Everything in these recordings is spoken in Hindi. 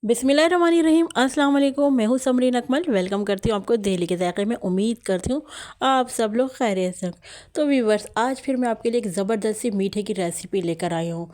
बिस्मिल्लाहिर्रहमानिर्रहीम। अस्सलाम वालेकुम। मैं हूँ समरीन अकमल। वेलकम करती हूँ आपको दिल्ली के ज़ायक़े में। उम्मीद करती हूँ आप सब लोग खैरियत से। तो व्यूवर्स, आज फिर मैं आपके लिए एक ज़बरदस्त सी मीठे की रेसिपी लेकर आई हूँ।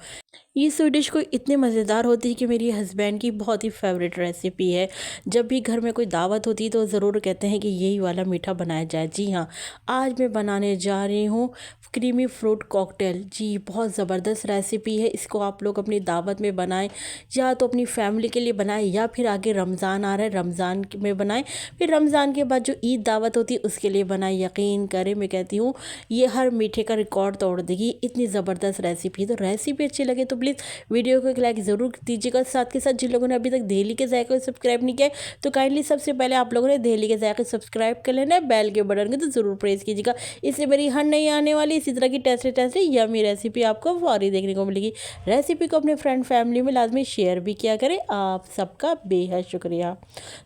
ये स्वीट डिश कोई इतनी मज़ेदार होती है कि मेरी हस्बैंड की बहुत ही फेवरेट रेसिपी है। जब भी घर में कोई दावत होती है तो ज़रूर कहते हैं कि यही वाला मीठा बनाया जाए। जी हाँ, आज मैं बनाने जा रही हूँ क्रीमी फ्रूट कॉकटेल। जी, बहुत ज़बरदस्त रेसिपी है। इसको आप लोग अपनी दावत में बनाएं, या तो अपनी फैमिली के लिए बनाएं, या फिर आगे रमज़ान आ रहा है, रमज़ान में बनाएं, फिर रमज़ान के बाद जो ईद दावत होती है उसके लिए बनाएं। यकीन करें, मैं कहती हूँ ये हर मीठे का रिकॉर्ड तोड़ देगी। इतनी ज़बरदस्त रेसिपी है। तो रेसिपी अच्छी लगे तो प्लीज़ वीडियो को एक लाइक ज़रूर दीजिएगा। साथ के साथ जिन लोगों ने अभी तक दिल्ली के ज़ायक़े को सब्सक्राइब नहीं किया है तो काइंडली सबसे पहले आप लोगों ने दिल्ली के ज़ायक़े सब्सक्राइब कर लेना है। बेल के बटन को तो ज़रूर प्रेस कीजिएगा। इससे मेरी हर नई आने वाली इसी तरह की टेस्टी यमी रेसिपी आपको फौरी देखने को मिलेगी। रेसिपी को अपने फ्रेंड फैमिली में लाजमी शेयर भी किया करें। आप सबका बेहद शुक्रिया।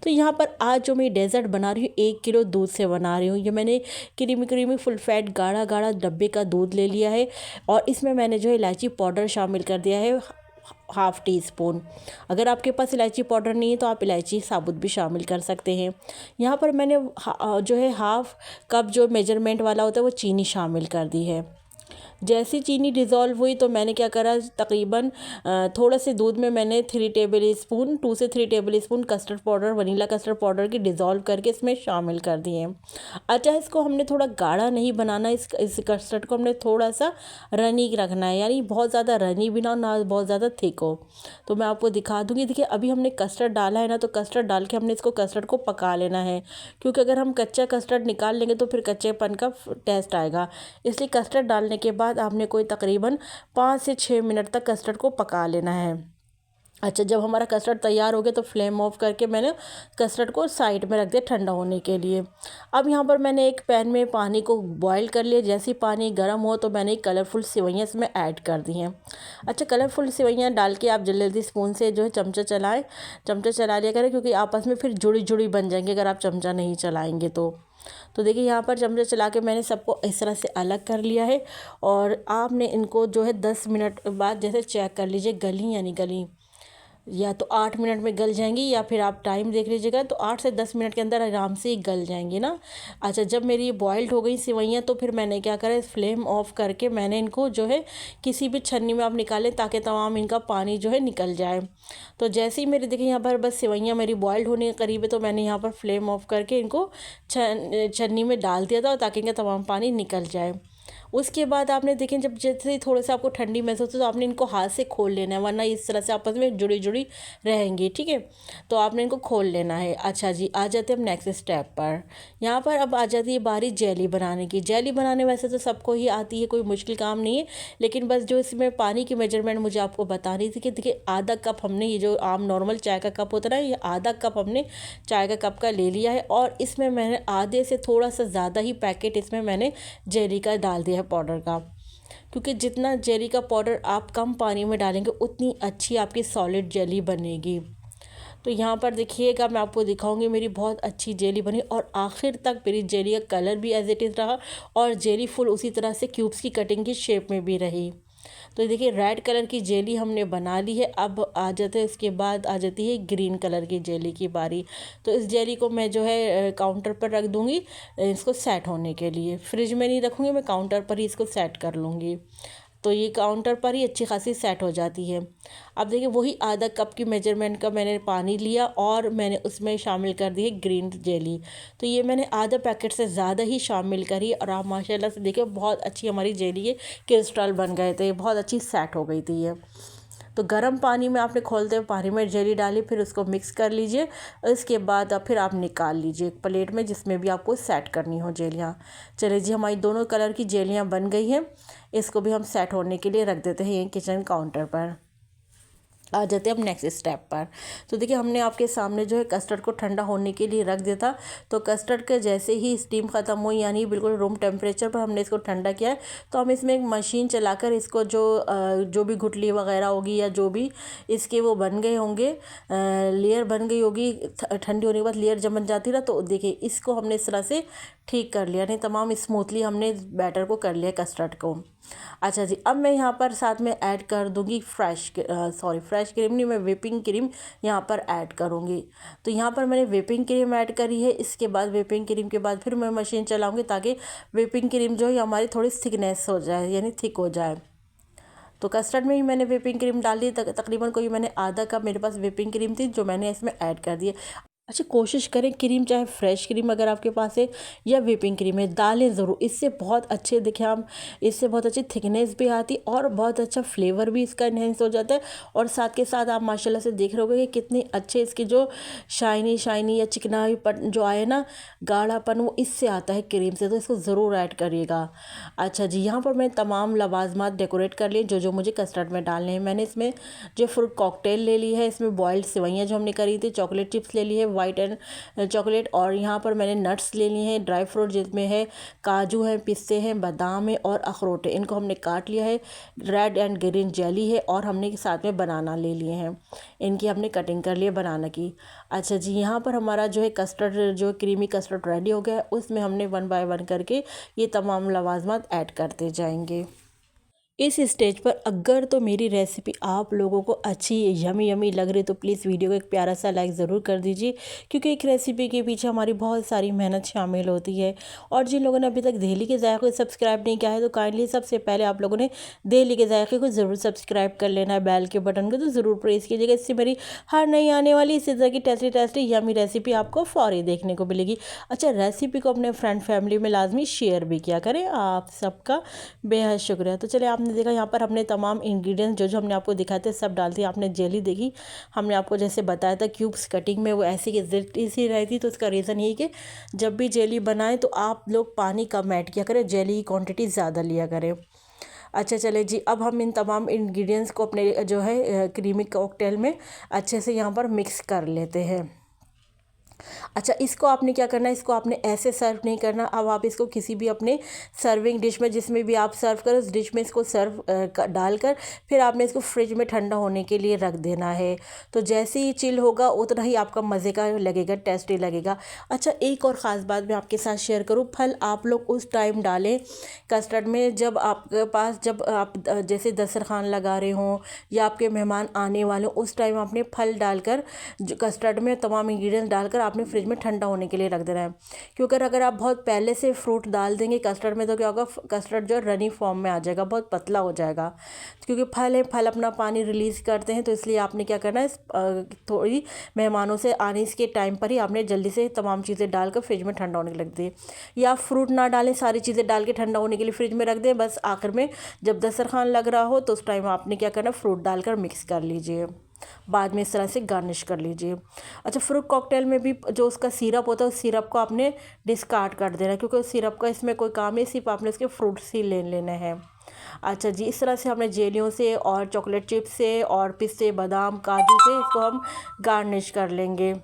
तो यहाँ पर आज जो मैं डेज़र्ट बना रही हूँ 1 किलो दूध से बना रही हूँ। ये मैंने क्रीमी क्रीमी फुल फैट गाढ़ा गाढ़ा डब्बे का दूध ले लिया है, और इसमें मैंने जो है इलायची पाउडर शामिल कर दिया है, हाफ़ टी स्पून। अगर आपके पास इलायची पाउडर नहीं है तो आप इलायची साबुत भी शामिल कर सकते हैं। यहाँ पर मैंने जो है हाफ़ कप जो मेजरमेंट वाला होता है वो चीनी शामिल कर दी है। जैसी चीनी डिज़ोल्व हुई तो मैंने क्या करा, तकरीबन थोड़ा से दूध में मैंने 2 से 3 table spoon custard powder, vanilla custard powder की डिज़ोल्व करके इसमें शामिल कर दिए। अच्छा, इसको हमने थोड़ा गाढ़ा नहीं बनाना, इस कस्टर्ड को हमने थोड़ा सा रनी रखना है, यानी बहुत ज़्यादा रनी भी ना बहुत ज़्यादा थिक हो। तो मैं आपको दिखा दूँगी। देखिए, अभी हमने कस्टर्ड डाला है ना, तो कस्टर्ड डाल के हमने इसको कस्टर्ड को पका लेना है, क्योंकि अगर हम कच्चा कस्टर्ड निकाल लेंगे तो फिर कच्चेपन का टेस्ट आएगा। इसलिए कस्टर्ड डालने के बाद आपने कोई तकरीबन 5 से 6 मिनट तक कस्टर्ड को पका लेना है। अच्छा, जब हमारा कस्टर्ड तैयार हो गया तो फ्लेम ऑफ करके मैंने कस्टर्ड को साइड में रख दिया ठंडा होने के लिए। अब यहाँ पर मैंने एक पैन में पानी को बॉईल कर लिया। जैसे ही पानी गर्म हो तो मैंने कलरफुल सेवइयाँ इसमें ऐड कर दी हैं। अच्छा, कलरफुल सेवइयाँ डाल के आप जल्दी जल्दी स्पून से जो है चमचा चला लिया करें, क्योंकि आपस में फिर जुड़ी जुड़ी बन जाएंगी अगर आप चमचा नहीं चलाएंगे तो देखिए, यहाँ पर चमचा चला के मैंने सबको इस तरह से अलग कर लिया है। और आपने इनको जो है 10 मिनट बाद जैसे चेक कर लीजिए गली या नहीं गली, या तो 8 मिनट में गल जाएंगी, या फिर आप टाइम देख लीजिएगा तो 8 से 10 मिनट के अंदर आराम से ही गल जाएंगी ना। अच्छा, जब मेरी ये बॉइल्ड हो गई सेवइयाँ तो फिर मैंने क्या करा, फ्लेम ऑफ करके मैंने इनको जो है किसी भी छन्नी में आप निकालें ताकि तमाम इनका पानी जो है निकल जाए। तो जैसे ही मेरे देखिए यहाँ पर बस सेवइयाँ मेरी बॉइल्ड होने के करीब है, तो मैंने यहाँ पर फ्लेम ऑफ करके इनको छन्नी में डाल दिया था ताकि इनका तमाम पानी निकल जाए। उसके बाद आपने देखें, जब जैसे थोड़ा सा आपको ठंडी महसूस हो तो आपने इनको हाथ से खोल लेना है, वरना इस तरह से आपस में जुड़ी जुड़ी रहेंगी। ठीक है, तो आपने इनको खोल लेना है। अच्छा जी, आ जाते हैं अब नेक्स्ट स्टेप पर। यहाँ पर अब आ जाती है बारी जेली बनाने की। जेली बनाने वैसे तो सबको ही आती है, कोई मुश्किल काम नहीं है, लेकिन बस जो इसमें पानी की मेजरमेंट मुझे आपको बतानी थी कि देखिए आधा कप हमने, ये जो आम नॉर्मल चाय का कप होता है ना, ये आधा कप हमने चाय का कप का ले लिया है, और इसमें मैंने आधे से थोड़ा सा ज़्यादा ही पैकेट इसमें मैंने जेली का डाल दिया है, पाउडर का। क्योंकि जितना जेली का पाउडर आप कम पानी में डालेंगे उतनी अच्छी आपकी सॉलिड जेली बनेगी। तो यहाँ पर देखिएगा, मैं आपको दिखाऊंगी मेरी बहुत अच्छी जेली बनी, और आखिर तक मेरी जेली का कलर भी एज इट इज़ रहा, और जेली फुल उसी तरह से क्यूब्स की कटिंग की शेप में भी रही। तो देखिए, रेड कलर की जेली हमने बना ली है। अब आ जाते हैं, इसके बाद आ जाती है ग्रीन कलर की जेली की बारी। तो इस जेली को मैं जो है काउंटर पर रख दूँगी इसको सेट होने के लिए। फ्रिज में नहीं रखूँगी, मैं काउंटर पर ही इसको सेट कर लूँगी। तो ये काउंटर पर ही अच्छी खासी सेट हो जाती है। अब देखिए, वही आधा कप की मेजरमेंट का मैंने पानी लिया और मैंने उसमें शामिल कर दी है ग्रीन जेली। तो ये मैंने आधा पैकेट से ज़्यादा ही शामिल करी, और आप माशाल्लाह से देखिए बहुत अच्छी हमारी जेली है, क्रिस्टल बन गए थे, बहुत अच्छी सेट हो गई थी ये। तो गर्म पानी में आपने खोलते हुए पानी में जेली डाली, फिर उसको मिक्स कर लीजिए। इसके बाद अब फिर आप निकाल लीजिए एक प्लेट में जिसमें भी आपको सेट करनी हो जेलियाँ। चलिए जी, हमारी दोनों कलर की जेलियाँ बन गई हैं। इसको भी हम सेट होने के लिए रख देते हैं यहीं किचन काउंटर पर। आ जाते हैं अब नेक्स्ट स्टेप पर। तो देखिए, हमने आपके सामने जो है कस्टर्ड को ठंडा होने के लिए रख दिया था। तो कस्टर्ड के जैसे ही स्टीम ख़त्म हुई, यानी बिल्कुल रूम टेम्परेचर पर हमने इसको ठंडा किया है, तो हम इसमें एक मशीन चलाकर इसको जो भी गुठली वगैरह होगी या जो भी इसके वो बन गए होंगे, लेयर बन गई होगी, ठंडी होने के बाद लेयर जम जाती ना, तो देखिए इसको हमने इस तरह से ठीक कर लिया, नहीं तमाम स्मूथली हमने बैटर को कर लिया कस्टर्ड को। अच्छा जी, अब मैं यहाँ पर साथ में ऐड कर दूँगी फ्रेश क्रीम नहीं, मैं व्हिपिंग क्रीम यहाँ पर ऐड करूँगी। तो यहाँ पर मैंने व्हिपिंग क्रीम ऐड करी है। इसके बाद व्हिपिंग क्रीम के बाद फिर मैं मशीन चलाऊँगी ताकि व्हिपिंग क्रीम जो है हमारी थोड़ी थिकनेस हो जाए, यानी थिक हो जाए। तो कस्टर्ड में ही मैंने व्हिपिंग क्रीम डाल दी, तकरीबन कोई मैंने आधा कप मेरे पास व्हिपिंग क्रीम थी जो मैंने इसमें ऐड कर दी है। अच्छा, कोशिश करें क्रीम चाहे फ्रेश क्रीम अगर आपके पास है या व्हिपिंग क्रीम है, डालें ज़रूर। इससे बहुत अच्छे दिखे हम, इससे बहुत अच्छी थिकनेस भी आती और बहुत अच्छा फ्लेवर भी इसका इन्हेंस हो जाता है। और साथ के साथ आप माशाल्लाह से देख रहे होगे कि कितनी अच्छे इसकी जो शाइनी शाइनी या चिकनाईपन जो आए ना, गाढ़ापन, वो इससे आता है क्रीम से। तो इसको ज़रूर ऐड करिएगा। अच्छा जी, यहाँ पर मैं तमाम लवाजमात डेकोरेट कर लिए जो जो मुझे कस्टर्ड में डालने हैं। मैंने इसमें जो फ्रूट कॉकटेल ले ली है, इसमें बॉइल्ड सेवइयाँ जो हमने करी थी, चॉकलेट चिप्स ले ली है वाइट एंड चॉकलेट, और यहाँ पर मैंने नट्स ले लिए हैं, ड्राई फ्रूट जिसमें है काजू हैं, पिस्ते हैं, बादाम है और अखरोट है। इनको हमने काट लिया है। रेड एंड ग्रीन जेली है और हमने साथ में बनाना ले लिए हैं, इनकी हमने कटिंग कर ली है बनाना की। अच्छा जी, यहाँ पर हमारा जो है कस्टर्ड, जो क्रीमी कस्टर्ड रेडी हो गया है। उसमें हमने 1 बाय 1 करके ये तमाम लवाजमात ऐड करते जाएंगे। इस स्टेज पर अगर तो मेरी रेसिपी आप लोगों को अच्छी यमी यमी लग रही तो प्लीज़ वीडियो को एक प्यारा सा लाइक ज़रूर कर दीजिए, क्योंकि एक रेसिपी के पीछे हमारी बहुत सारी मेहनत शामिल होती है। और जिन लोगों ने अभी तक दहली के जायके को सब्सक्राइब नहीं किया है तो काइंडली सबसे पहले आप लोगों ने दहली के जायके को ज़रूर सब्सक्राइब कर लेना है, बेल के बटन को तो ज़रूर प्रेस कीजिएगा। इससे मेरी हर नई आने वाली इसी तरह की टेस्टी टेस्टी यमी रेसिपी आपको फौरी देखने को मिलेगी। अच्छा, रेसिपी को अपने फ्रेंड फैमिली में लाजमी शेयर भी किया करें। आप सबका बेहद शुक्रिया। तो चलिए, आपने देखा यहाँ पर हमने तमाम इंग्रेडिएंट्स जो जो हमने आपको दिखाए थे सब डाल दिए। आपने जेली देखी, हमने आपको जैसे बताया था क्यूब्स कटिंग में वो ऐसी की सी रही थी। तो उसका रीज़न यही कि जब भी जेली बनाएं तो आप लोग पानी कम ऐड किया करें, जेली की क्वांटिटी ज़्यादा लिया करें। अच्छा चले जी, अब हम इन तमाम इंग्रेडिएंट्स को अपने जो है क्रीमी कॉकटेल में अच्छे से यहाँ पर मिक्स कर लेते हैं। अच्छा, इसको आपने क्या करना है, इसको आपने ऐसे सर्व नहीं करना। अब आप इसको किसी भी अपने सर्विंग डिश में, जिसमें भी आप सर्व करो, उस डिश में इसको डालकर फिर आपने इसको फ्रिज में ठंडा होने के लिए रख देना है। तो जैसे ही चिल होगा उतना ही आपका मज़े का लगेगा, टेस्टी लगेगा। अच्छा, एक और ख़ास बात मैं आपके साथ शेयर करूँ, फल आप लोग उस टाइम डालें कस्टर्ड में जब आपके पास, जब आप जैसे दस्तरखान लगा रहे हों या आपके मेहमान आने वाले हों, उस टाइम आपने फल डालकर, जो कस्टर्ड में तमाम इंग्रेडिएंट्स डालकर आपने फ्रिज में ठंडा होने के लिए रख देना है। क्योंकि अगर आप बहुत पहले से फ्रूट डाल देंगे कस्टर्ड में तो क्या होगा, कस्टर्ड जो रनी फॉर्म में आ जाएगा, बहुत पतला हो जाएगा। क्योंकि फल है, फल अपना पानी रिलीज़ करते हैं। तो इसलिए आपने क्या करना है, थोड़ी मेहमानों से आने के टाइम पर ही आपने जल्दी से तमाम चीज़ें डालकर फ्रिज में ठंडा होने के रख दिए। या फ्रूट ना डालें, सारी चीज़ें डाल के ठंडा होने के लिए फ्रिज में रख दें। बस आखिर में जब दस्तरखान लग रहा हो तो उस टाइम आपने क्या करना, फ्रूट डालकर मिक्स कर लीजिए, बाद में इस तरह से गार्निश कर लीजिए। अच्छा, फ्रूट कॉकटेल में भी जो उसका सिरप होता है उस सिरप को आपने डिस्कार्ड कर देना है, क्योंकि उस सिरप का इसमें कोई काम नहीं, सिर्फ आपने उसके फ्रूट्स ही ले लेने हैं। अच्छा जी, इस तरह से हमने जेलियों से और चॉकलेट चिप्स से और पिस्ते, बादाम, काजू से इसको हम गार्निश कर लेंगे।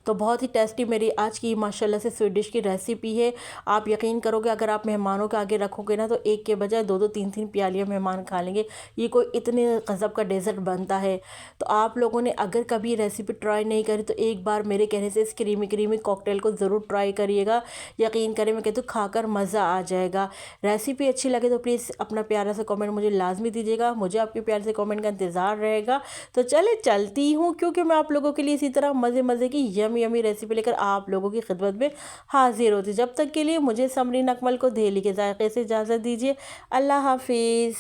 तो बहुत ही टेस्टी मेरी आज की माशाल्लाह से स्वीट डिश की रेसिपी है। आप यकीन करोगे, अगर आप मेहमानों के आगे रखोगे ना तो एक के बजाय दो दो तीन तीन प्यालियाँ मेहमान खा लेंगे। ये कोई इतने गज़ब का डेज़र्ट बनता है। तो आप लोगों ने अगर कभी रेसिपी ट्राई नहीं करी तो एक बार मेरे कहने से इस क्रीमी क्रीमी कॉकटेल को ज़रूर ट्राई करिएगा। यकीन करें, मैं कहती हूँ खाकर मज़ा आ जाएगा। रेसिपी अच्छी लगे तो प्लीज़ अपना प्यारा सा कमेंट मुझे लाजमी दीजिएगा, मुझे आपके प्यार से कमेंट का इंतज़ार रहेगा। तो चले चलती हूँ, क्योंकि मैं आप लोगों के लिए इसी तरह मज़े मज़े की यमी यमी रेसिपी लेकर आप लोगों की खिदमत में हाजिर होती। जब तक के लिए मुझे समरीन अकमल को दहली के जायके से इजाज़त दीजिए। अल्लाह हाफिज़।